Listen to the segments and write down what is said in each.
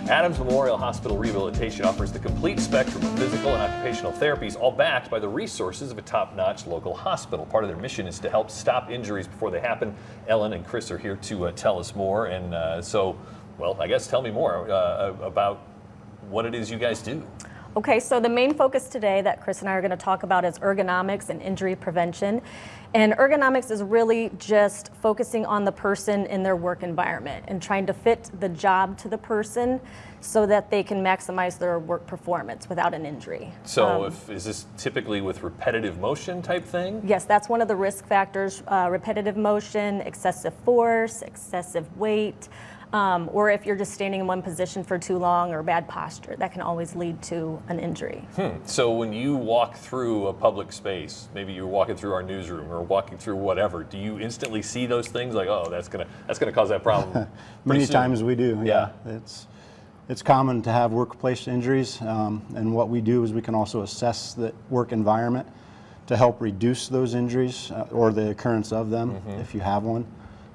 Adams Memorial Hospital Rehabilitation offers the complete spectrum of physical and occupational therapies, all backed by the resources of a top-notch local hospital. Part of their mission is to help stop injuries before they happen. Ellen and Chris are here to tell us more. And well, I guess tell me more about what it is you guys do. Okay, so the main focus today that Chris and I are going to talk about is ergonomics and injury prevention. And ergonomics is really just focusing on the person in their work environment and trying to fit the job to the person so that they can maximize their work performance without an injury. So is this typically with repetitive motion type thing? Yes, that's one of the risk factors, repetitive motion, excessive force, excessive weight, or if you're just standing in one position for too long or bad posture, that can always lead to an injury. So when you walk through a public space, maybe you're walking through our newsroom or walking through whatever, do you instantly see those things like, oh, that's gonna cause that problem? Many times we do. Yeah. It's common to have workplace injuries, and what we do is we can also assess the work environment to help reduce those injuries or the occurrence of them if you have one.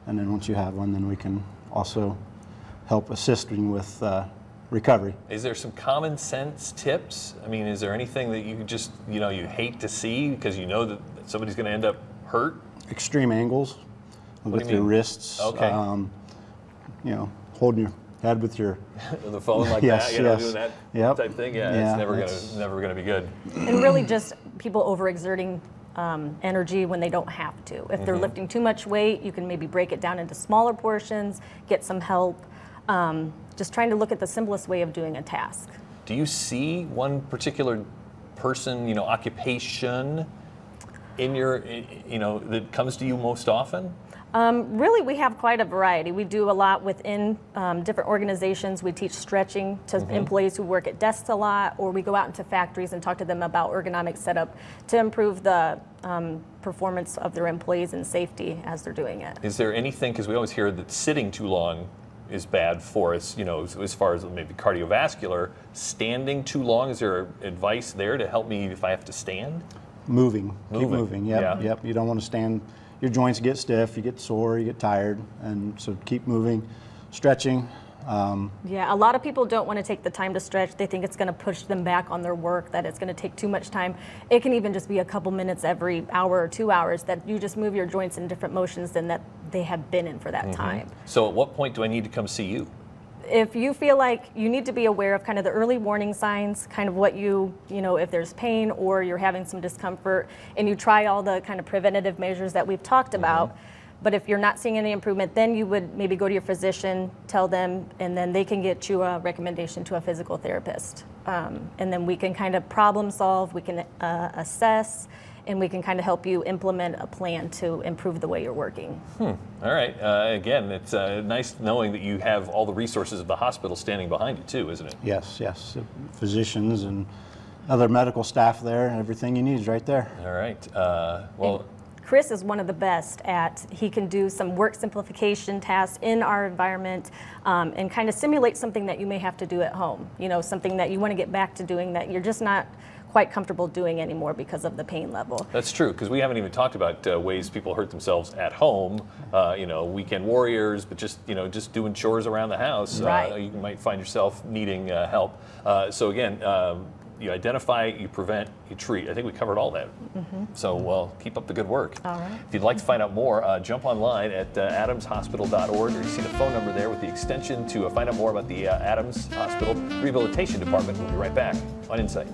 And then once you have one, then we can also help assisting with recovery. Is there some common sense tips? I mean, is there anything that you just, you hate to see because you know that somebody's going to end up hurt? Extreme angles with your wrists. Okay. Holding your head with your the phone like yes, that, yes. doing that type thing. Yeah, it's never gonna be good. And really just people overexerting energy when they don't have to. If they're lifting too much weight, you can maybe break it down into smaller portions, get some help. Just trying to look at the simplest way of doing a task. Do you see one particular person, occupation in your, that comes to you most often? Really, we have quite a variety. We do a lot within different organizations. We teach stretching to employees who work at desks a lot, or we go out into factories and talk to them about ergonomic setup to improve the performance of their employees and safety as they're doing it. Is there anything, because we always hear that sitting too long is bad for us, as far as maybe cardiovascular, standing too long, is there advice there to help me if I have to stand? Keep moving. Yep. You don't want to stand. Your joints get stiff, you get sore, you get tired, and so keep moving, stretching. Yeah, a lot of people don't want to take the time to stretch. They think it's going to push them back on their work, that it's going to take too much time. It can even just be a couple minutes every hour or 2 hours that you just move your joints in different motions than that they have been in for that time. So at what point do I need to come see you? If you feel like you need to be aware of kind of the early warning signs, kind of what if there's pain or you're having some discomfort, and you try all the kind of preventative measures that we've talked about, but if you're not seeing any improvement, then you would maybe go to your physician, tell them, and then they can get you a recommendation to a physical therapist. And then we can kind of problem solve, we can assess, and we can kind of help you implement a plan to improve the way you're working. All right. Again, it's nice knowing that you have all the resources of the hospital standing behind you too, isn't it? Yes. Physicians and other medical staff there, everything you need is right there. All right. Chris is one of the best he can do some work simplification tasks in our environment and kind of simulate something that you may have to do at home. Something that you want to get back to doing that you're just not quite comfortable doing anymore because of the pain level. That's true, because we haven't even talked about ways people hurt themselves at home. Weekend warriors, but just doing chores around the house. Right. You might find yourself needing help. So again, you identify, you prevent, you treat. I think we covered all that. So keep up the good work. All right. If you'd like to find out more, jump online at adamshospital.org, or you see the phone number there with the extension to find out more about the Adams Hospital Rehabilitation Department. We'll be right back on Insight.